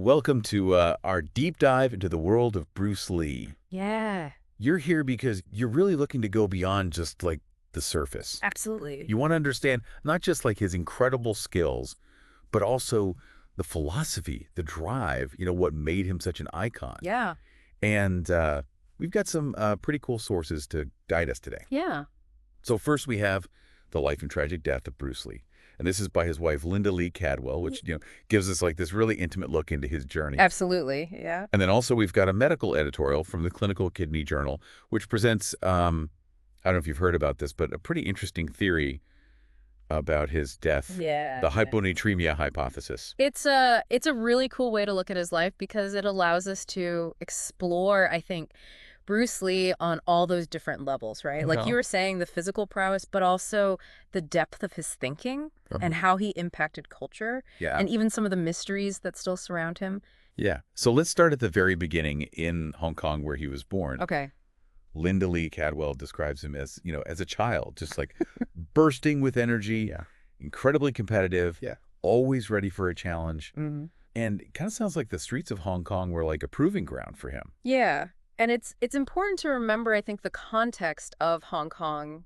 Welcome to our deep dive into the world of Bruce Lee. Yeah, You're here because you're really looking to go beyond just like the surface. absolutely. You want to understand not just like his incredible skills, but also the philosophy, the drive, what made him such an icon. Yeah, And we've got some pretty cool sources to guide us today. yeah, So first we have The Life and Tragic Death of Bruce Lee. And this is by his wife, Linda Lee Cadwell, which, gives us like this really intimate look into his journey. absolutely. Yeah. And then also we've got a medical editorial from the Clinical Kidney Journal, which presents, I don't know if you've heard about this, but a pretty interesting theory about his death, Yeah. the hyponatremia hypothesis. It's a really cool way to look at his life because it allows us to explore, I think, Bruce Lee on all those different levels, right? Like you were saying, the physical prowess, but also the depth of his thinking and how he impacted culture Yeah. and even some of the mysteries that still surround him. Yeah. So let's start at the very beginning in Hong Kong where he was born. Okay. Linda Lee Cadwell describes him as, as a child, just like bursting with energy, incredibly competitive, always ready for a challenge. Mm-hmm. And it kind of sounds like the streets of Hong Kong were like a proving ground for him. Yeah. And it's important to remember, I think, the context of Hong Kong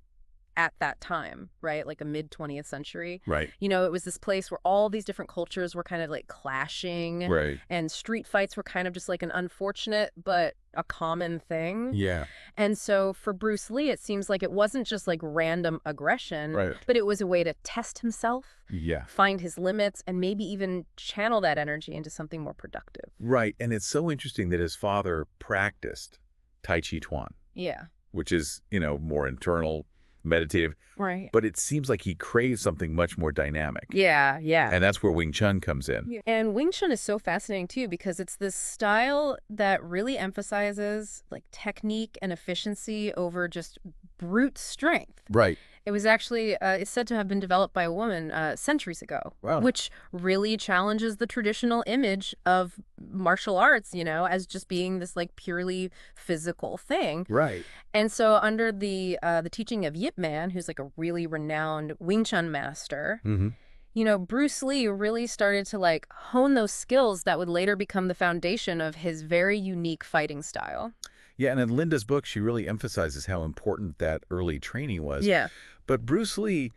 at that time, right? Like a mid-20th century. Right. It was this place where all these different cultures were kind of like clashing. Right. And street fights were kind of just like an unfortunate but a common thing. Yeah. And so for Bruce Lee, it seems like it wasn't just like random aggression, Right. but it was a way to test himself, Yeah. find his limits, and maybe even channel that energy into something more productive. Right. And it's so interesting that his father practiced Tai Chi Chuan, Yeah. which is, more internal, meditative. Right. But it seems like he craves something much more dynamic. Yeah, yeah. And that's where Wing Chun comes in. Yeah. And Wing Chun is so fascinating too because it's this style that really emphasizes like technique and efficiency over just brute strength. Right. It was actually it's said to have been developed by a woman centuries ago, Wow. which really challenges the traditional image of martial arts, as just being this like purely physical thing. Right. And so under the teaching of Yip Man, who's like a really renowned Wing Chun master, Mm-hmm. Bruce Lee really started to like hone those skills that would later become the foundation of his very unique fighting style. Yeah, and in Linda's book, she really emphasizes how important that early training was. Yeah. But Bruce Lee,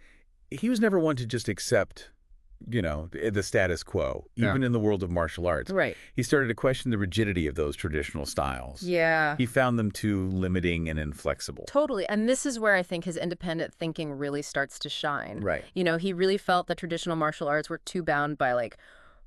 he was never one to just accept, the status quo, even in the world of martial arts. Right. He started to question the rigidity of those traditional styles. Yeah. He found them too limiting and inflexible. Totally. And this is where I think his independent thinking really starts to shine. Right. He really felt that traditional martial arts were too bound by like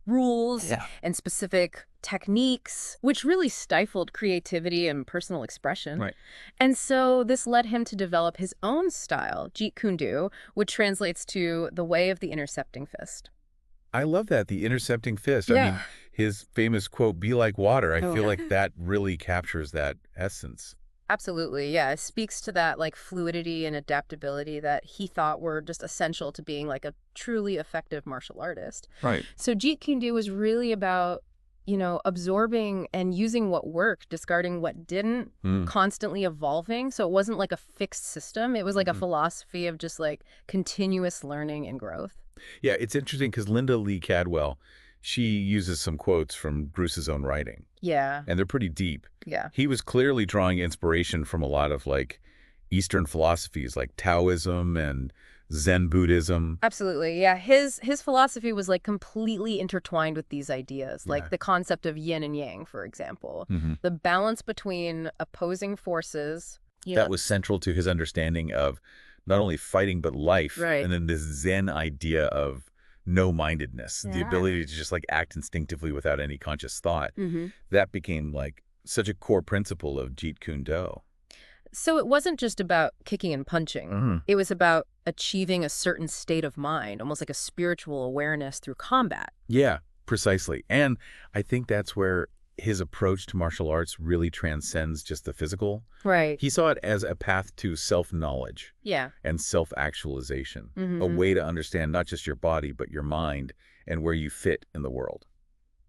rules and specific techniques, which really stifled creativity and personal expression. Right. And so this led him to develop his own style, Jeet Kune Do, which translates to the way of the intercepting fist. I love that, the intercepting fist. I Yeah. mean, his famous quote, "Be like water," I Oh, feel yeah. like that really captures that essence. Absolutely. Yeah. It speaks to that like fluidity and adaptability that he thought were just essential to being like a truly effective martial artist. Right. So Jeet Kune Do was really about, absorbing and using what worked, discarding what didn't, constantly evolving. So it wasn't like a fixed system. It was like a philosophy of just like continuous learning and growth. Yeah, it's interesting because Linda Lee Cadwell, she uses some quotes from Bruce's own writing, Yeah. and they're pretty deep. Yeah. He was clearly drawing inspiration from a lot of like Eastern philosophies like Taoism and Zen Buddhism. Absolutely. Yeah. His philosophy was like completely intertwined with these ideas, like Yeah. the concept of yin and yang, for example. Mm-hmm. The balance between opposing forces. That was central to his understanding of not only fighting but life. Right. And then this Zen idea of no-mindedness, the Yeah. ability to just like act instinctively without any conscious thought. Mm-hmm. That became like such a core principle of Jeet Kune Do. So it wasn't just about kicking and punching. Mm-hmm. It was about achieving a certain state of mind, almost like a spiritual awareness through combat. Yeah, precisely. And I think that's where his approach to martial arts really transcends just the physical. Right. He saw it as a path to self-knowledge Yeah. and self-actualization, a Mhm. way to understand not just your body, but your mind and where you fit in the world.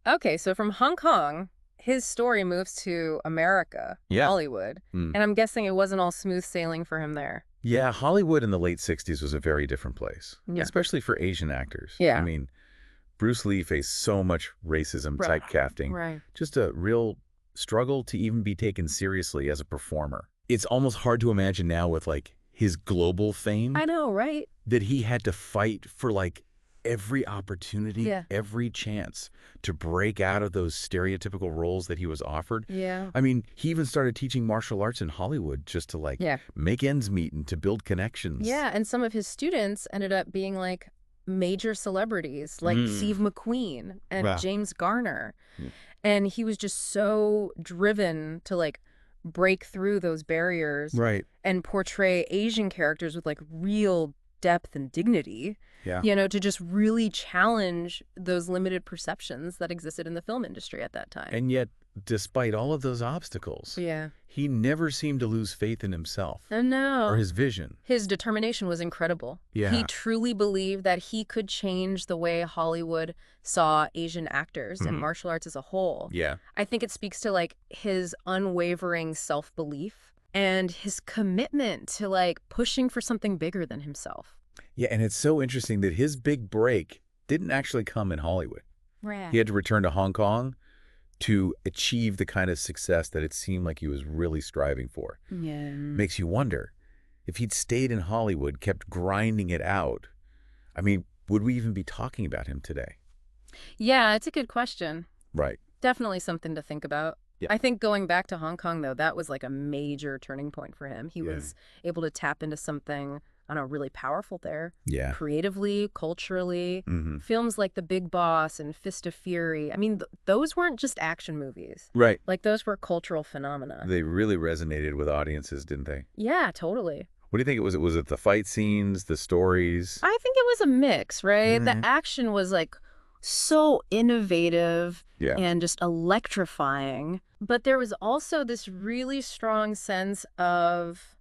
Okay, so from Hong Kong, his story moves to America, Yeah. Hollywood. Mm. And I'm guessing it wasn't all smooth sailing for him there. Yeah, Hollywood in the late 60s was a very different place, Yeah. especially for Asian actors. Yeah. I mean, Bruce Lee faced so much racism, typecasting, Right. just a real struggle to even be taken seriously as a performer. It's almost hard to imagine now with like his global fame I know, right? that he had to fight for like every opportunity, Yeah. every chance to break out of those stereotypical roles that he was offered. Yeah. I mean, he even started teaching martial arts in Hollywood just to like Yeah. make ends meet and to build connections. Yeah, and some of his students ended up being like major celebrities, like Steve McQueen and Wow. James Garner. Yeah. And he was just so driven to like break through those barriers Right. and portray Asian characters with like real depth and dignity, Yeah. to just really challenge those limited perceptions that existed in the film industry at that time. And yet, despite all of those obstacles, Yeah. he never seemed to lose faith in himself I know. or his vision. His determination was incredible. Yeah. He truly believed that he could change the way Hollywood saw Asian actors and martial arts as a whole. Yeah. I think it speaks to like his unwavering self-belief and his commitment to like pushing for something bigger than himself. Yeah, and it's so interesting that his big break didn't actually come in Hollywood. Right. He had to return to Hong Kong to achieve the kind of success that it seemed like he was really striving for. Yeah. Makes you wonder, if he'd stayed in Hollywood, kept grinding it out, I mean, would we even be talking about him today? Yeah, it's a good question. Right. Definitely something to think about. Yeah. I think going back to Hong Kong, though, that was like a major turning point for him. He was able to tap into something, I don't know, really powerful there. Yeah. Creatively, culturally. Mm-hmm. Films like The Big Boss and Fist of Fury. I mean, those weren't just action movies. Right. Like, those were cultural phenomena. They really resonated with audiences, didn't they? Yeah, totally. What do you think it was? Was it the fight scenes, the stories? I think it was a mix, right? Mhm. The action was like so innovative Yeah. and just electrifying. But there was also this really strong sense of,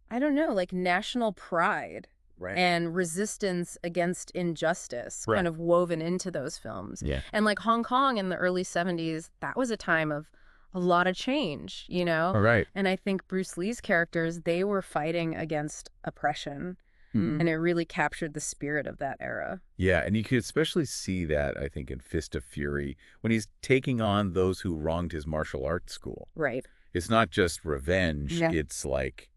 I don't know, like national pride Right. and resistance against injustice Right. kind of woven into those films. Yeah. And like Hong Kong in the early 70s, that was a time of a lot of change, All right. And I think Bruce Lee's characters, they were fighting against oppression. And it really captured the spirit of that era. Yeah, and you could especially see that, I think, in Fist of Fury, when he's taking on those who wronged his martial arts school. Right. It's not just revenge, Yeah. it's like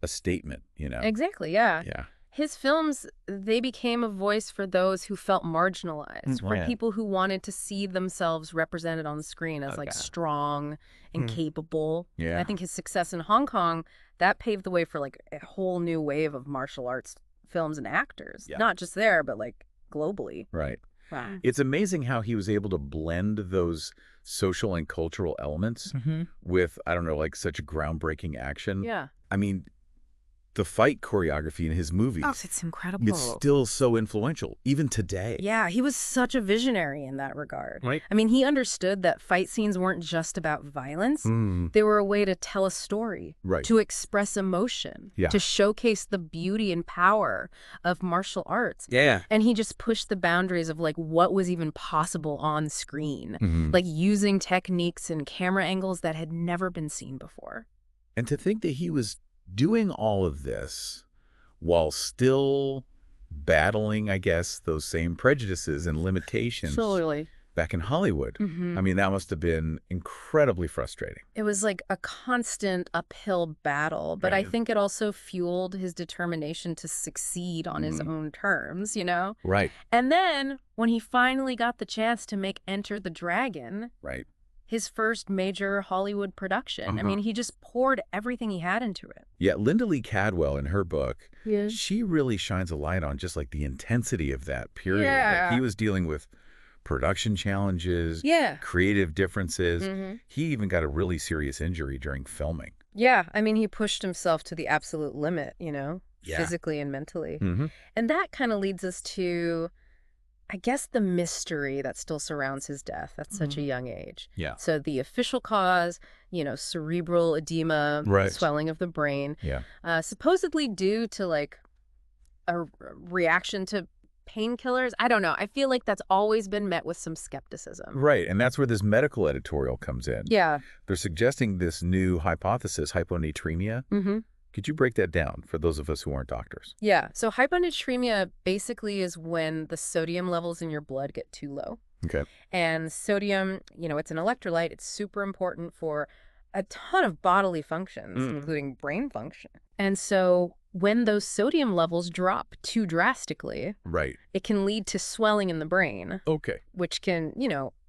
a statement, Exactly, yeah. Yeah. His films, they became a voice for those who felt marginalized, for Yeah. people who wanted to see themselves represented on the screen as like strong and capable. Yeah. I think his success in Hong Kong, that paved the way for like a whole new wave of martial arts films and actors. Yeah. Not just there, but like globally. Right. Wow. It's amazing how he was able to blend those social and cultural elements with, I don't know, like such groundbreaking action. Yeah. I mean, the fight choreography in his movies, Oh, it's incredible. it's still so influential, even today. Yeah, he was such a visionary in that regard. Right. I mean, he understood that fight scenes weren't just about violence. They were a way to tell a story, Right. to express emotion, Yeah. to showcase the beauty and power of martial arts. Yeah. And he just pushed the boundaries of like what was even possible on screen, like using techniques and camera angles that had never been seen before. And to think that he was doing all of this while still battling, I guess, those same prejudices and limitations back in Hollywood. I mean, that must have been incredibly frustrating. It was like a constant uphill battle, but I Right. think it also fueled his determination to succeed on his own terms, Right. And then when he finally got the chance to make Enter the Dragon, Right. his first major Hollywood production, I mean, he just poured everything he had into it. Yeah, Linda Lee Cadwell in her book, Yeah. she really shines a light on just like the intensity of that period. Yeah. Like, he was dealing with production challenges, Yeah. creative differences. He even got a really serious injury during filming. Yeah, I mean, he pushed himself to the absolute limit, Yeah. physically and mentally. Mm-hmm. And that kind of leads us to, I guess, the mystery that still surrounds his death at such a young age. Yeah. So the official cause, cerebral edema, Right. swelling of the brain, Yeah. supposedly due to like a reaction to painkillers. I don't know. I feel like that's always been met with some skepticism. Right, and that's where this medical editorial comes in. Yeah. They're suggesting this new hypothesis, hyponatremia, Could you break that down for those of us who aren't doctors? Yeah. So hyponatremia basically is when the sodium levels in your blood get too low. Okay. And sodium, it's an electrolyte. It's super important for a ton of bodily functions, including brain function. And so when those sodium levels drop too drastically, right, it can lead to swelling in the brain. Okay. Which can,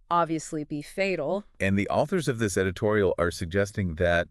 obviously be fatal. And the authors of this editorial are suggesting that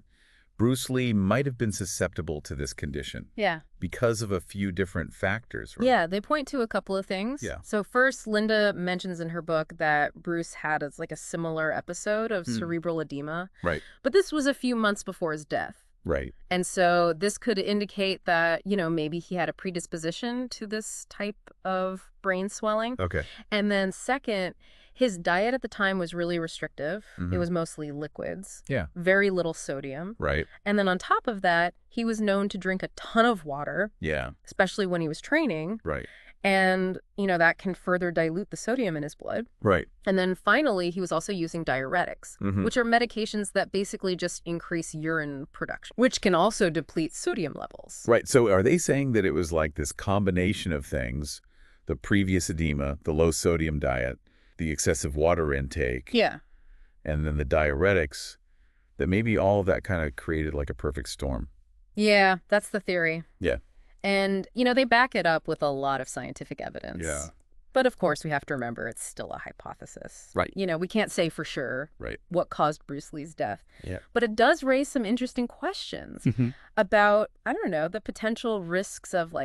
Bruce Lee might have been susceptible to this condition. Yeah. Because of a few different factors, right? Yeah, they point to a couple of things. Yeah. So first, Linda mentions in her book that Bruce had a similar episode of cerebral edema. Right. But this was a few months before his death. Right. And so this could indicate that, maybe he had a predisposition to this type of brain swelling. Okay. And then second, his diet at the time was really restrictive. It was mostly liquids. Yeah. Very little sodium. Right. And then on top of that, he was known to drink a ton of water. Yeah. Especially when he was training. Right. And, that can further dilute the sodium in his blood. Right. And then finally, he was also using diuretics, which are medications that basically just increase urine production, which can also deplete sodium levels. Right. So are they saying that it was like this combination of things, the previous edema, the low sodium diet, the excessive water intake, yeah, and then the diuretics, that maybe all of that kind of created like a perfect storm? Yeah, that's the theory. Yeah. And, they back it up with a lot of scientific evidence. Yeah. But of course, we have to remember it's still a hypothesis. Right. We can't say for sure what caused Bruce Lee's death. Yeah. But it does raise some interesting questions about, I don't know, the potential risks of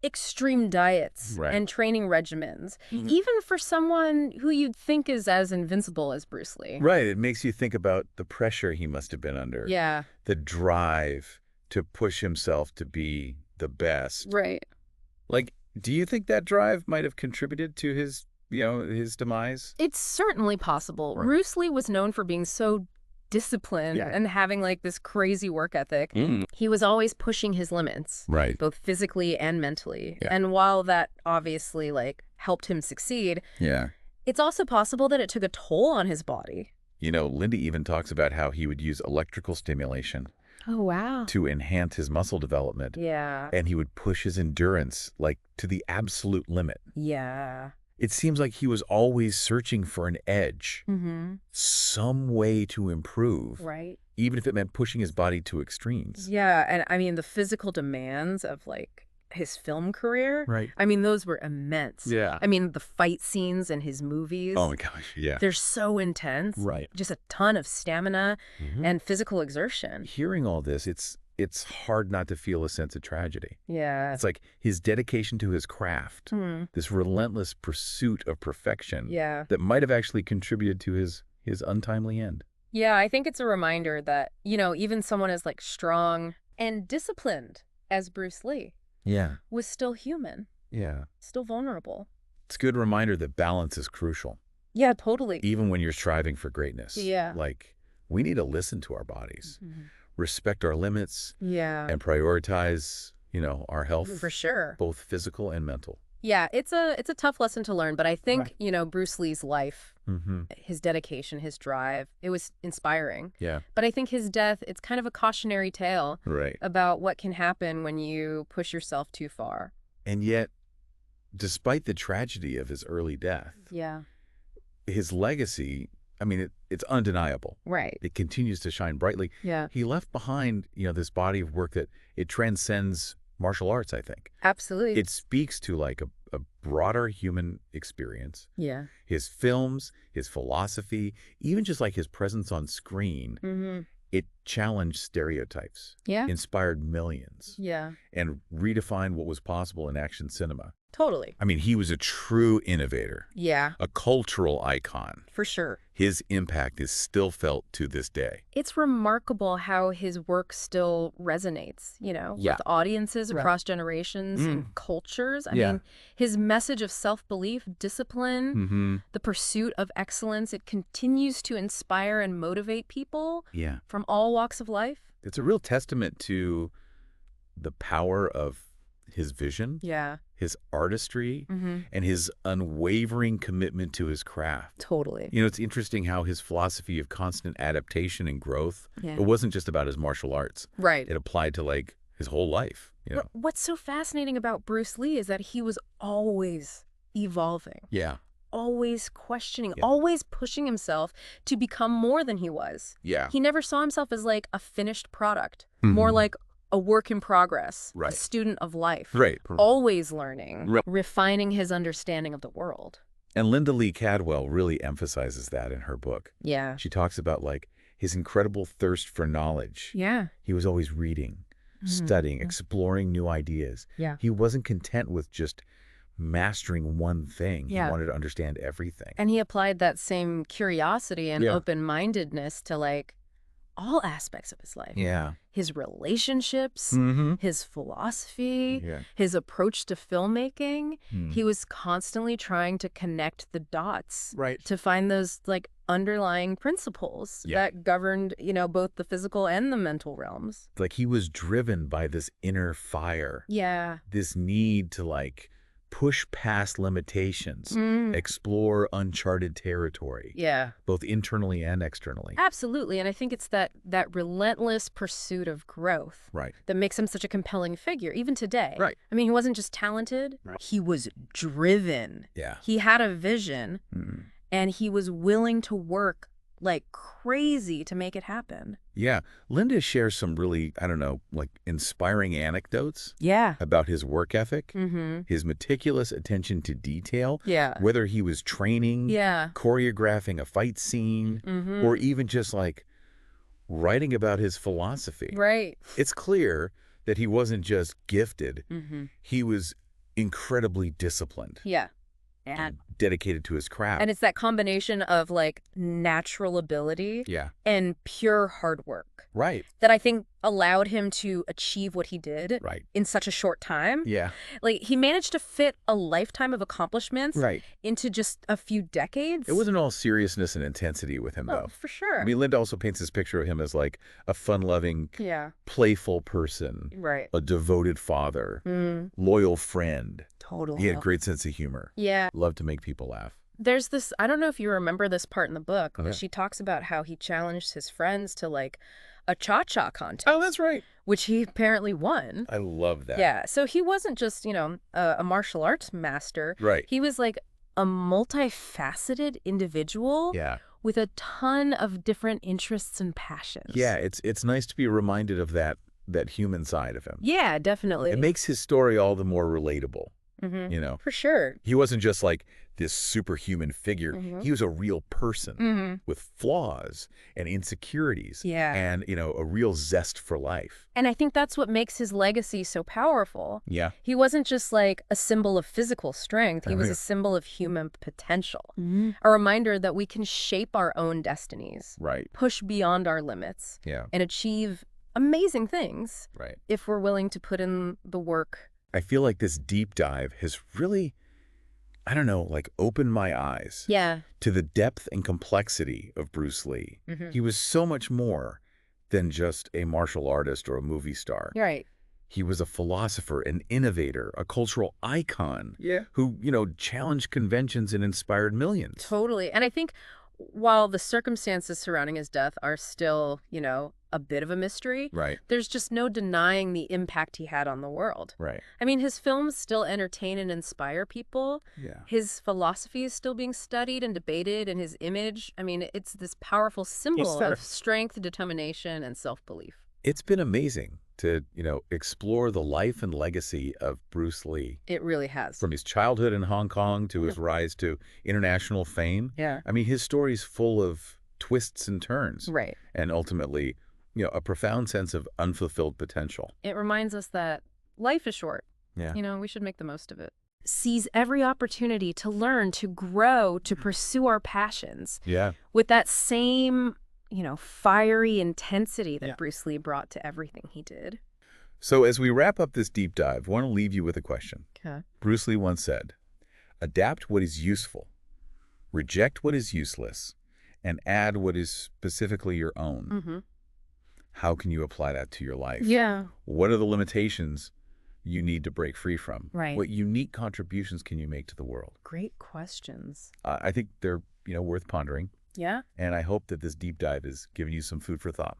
extreme diets and training regimens, even for someone who you'd think is as invincible as Bruce Lee. Right. It makes you think about the pressure he must have been under. Yeah. The drive to push himself to be the best. Right. Do you think that drive might have contributed to his demise? It's certainly possible. Right. Bruce Lee was known for being so disciplined and having this crazy work ethic. He was always pushing his limits, right, both physically and mentally. Yeah. And while that obviously helped him succeed, yeah, it's also possible that it took a toll on his body. Linda even talks about how he would use electrical stimulation. Oh, wow. To enhance his muscle development. Yeah. And he would push his endurance to the absolute limit. Yeah. It seems like he was always searching for an edge, some way to improve, right? Even if it meant pushing his body to extremes. Yeah, and I mean the physical demands of his film career, right? I mean those were immense. Yeah. I mean the fight scenes in his movies. Oh my gosh, yeah. They're so intense. Right. Just a ton of stamina and physical exertion. Hearing all this, it's hard not to feel a sense of tragedy. Yeah. It's like his dedication to his craft, this relentless pursuit of perfection that might have actually contributed to his untimely end. Yeah, I think it's a reminder that, even someone as strong and disciplined as Bruce Lee was still human. Yeah. Still vulnerable. It's a good reminder that balance is crucial. Yeah, totally. Even when you're striving for greatness. Yeah. We need to listen to our bodies. Respect our limits, and prioritize, our health. For sure. Both physical and mental. Yeah, it's a tough lesson to learn, but I think, Bruce Lee's life, his dedication, his drive, it was inspiring. Yeah. But I think his death, it's kind of a cautionary tale about what can happen when you push yourself too far. And yet, despite the tragedy of his early death, his legacy, it's undeniable. Right. It continues to shine brightly. Yeah. He left behind, this body of work that it transcends martial arts, I think. Absolutely. It speaks to a broader human experience. Yeah. His films, his philosophy, even just his presence on screen, it challenged stereotypes. Yeah. Inspired millions. Yeah. And redefined what was possible in action cinema. Totally. He was a true innovator. Yeah. A cultural icon. For sure. His impact is still felt to this day. It's remarkable how his work still resonates, with audiences across generations and cultures. I mean, his message of self-belief, discipline, the pursuit of excellence, it continues to inspire and motivate people from all walks of life. It's a real testament to the power of his vision. Yeah. his artistry, and his unwavering commitment to his craft. Totally. You know, it's interesting how his philosophy of constant adaptation and growth, it wasn't just about his martial arts. Right. It applied to, like, his whole life. You know? What's so fascinating about Bruce Lee is that he was always evolving. Yeah. Always questioning, always pushing himself to become more than he was. Yeah. He never saw himself as like a finished product, more like a work in progress, a student of life. Right. Always learning, refining his understanding of the world. And Linda Lee Cadwell really emphasizes that in her book. Yeah. She talks about, like, his incredible thirst for knowledge. Yeah. He was always reading, studying, exploring new ideas. Yeah. He wasn't content with just mastering one thing. Yeah. He wanted to understand everything. And he applied that same curiosity and open-mindedness to, like, all aspects of his life. Yeah. His relationships, his philosophy, his approach to filmmaking. He was constantly trying to connect the dots to find those, like, underlying principles that governed, you know, both the physical and the mental realms. Like, he was driven by this inner fire. Yeah. This need to, like, push past limitations, explore uncharted territory. Yeah. Both internally and externally. Absolutely. And I think it's that relentless pursuit of growth that makes him such a compelling figure, even today. Right. I mean, he wasn't just talented. He was driven. Yeah. He had a vision, and he was willing to work like crazy to make it happen. Yeah. Linda shares some really, I don't know, like, inspiring anecdotes about his work ethic, his meticulous attention to detail, whether he was training, choreographing a fight scene, or even just, like, writing about his philosophy. Right. It's clear that he wasn't just gifted. He was incredibly disciplined. Yeah. And dedicated to his craft. And it's that combination of, like, natural ability and pure hard work. Right. That I think allowed him to achieve what he did in such a short time. Yeah. Like, he managed to fit a lifetime of accomplishments into just a few decades. It wasn't all seriousness and intensity with him, though. For sure. I mean, Linda also paints this picture of him as, like, a fun-loving, playful person. Right. A devoted father. Loyal friend. Totally. He had a great sense of humor. Yeah. Loved to make people laugh. There's this, I don't know if you remember this part in the book, but she talks about how he challenged his friends to, like, a cha-cha contest. Oh, that's right. Which he apparently won. I love that. Yeah. So he wasn't just, you know, a martial arts master. Right. He was, like, a multifaceted individual. Yeah. With a ton of different interests and passions. Yeah, it's nice to be reminded of that human side of him. Yeah, definitely. It makes his story all the more relatable. You know? For sure. He wasn't just like this superhuman figure. He was a real person with flaws and insecurities. Yeah. And, you know, a real zest for life. And I think that's what makes his legacy so powerful. Yeah. He wasn't just like a symbol of physical strength. He was a symbol of human potential. A reminder that we can shape our own destinies. Right. Push beyond our limits. Yeah. And achieve amazing things. Right. If we're willing to put in the work. I feel like this deep dive has really, I don't know, like, opened my eyes to the depth and complexity of Bruce Lee. He was so much more than just a martial artist or a movie star. Right. He was a philosopher, an innovator, a cultural icon who, you know, challenged conventions and inspired millions. Totally. And I think while the circumstances surrounding his death are still, you know, a bit of a mystery, there's just no denying the impact he had on the world. Right. I mean, his films still entertain and inspire people. Yeah. His philosophy is still being studied and debated, and his image, I mean, it's this powerful symbol of strength, determination, and self-belief. It's been amazing to, you know, explore the life and legacy of Bruce Lee. It really has. From his childhood in Hong Kong to his rise to international fame. Yeah. I mean, his story's full of twists and turns. Right. And ultimately, you know, a profound sense of unfulfilled potential. It reminds us that life is short. Yeah. You know, we should make the most of it. Seize every opportunity to learn, to grow, to pursue our passions. Yeah. With that same, you know, fiery intensity that Bruce Lee brought to everything he did. So as we wrap up this deep dive, I want to leave you with a question. Okay. Bruce Lee once said, "Adapt what is useful, reject what is useless, and add what is specifically your own." How can you apply that to your life? Yeah. What are the limitations you need to break free from? Right. What unique contributions can you make to the world? Great questions. I think they're, worth pondering. Yeah. And I hope that this deep dive is giving you some food for thought.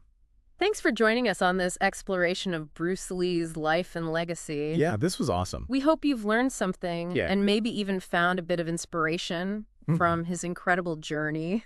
Thanks for joining us on this exploration of Bruce Lee's life and legacy. Yeah, this was awesome. We hope you've learned something and maybe even found a bit of inspiration from his incredible journey.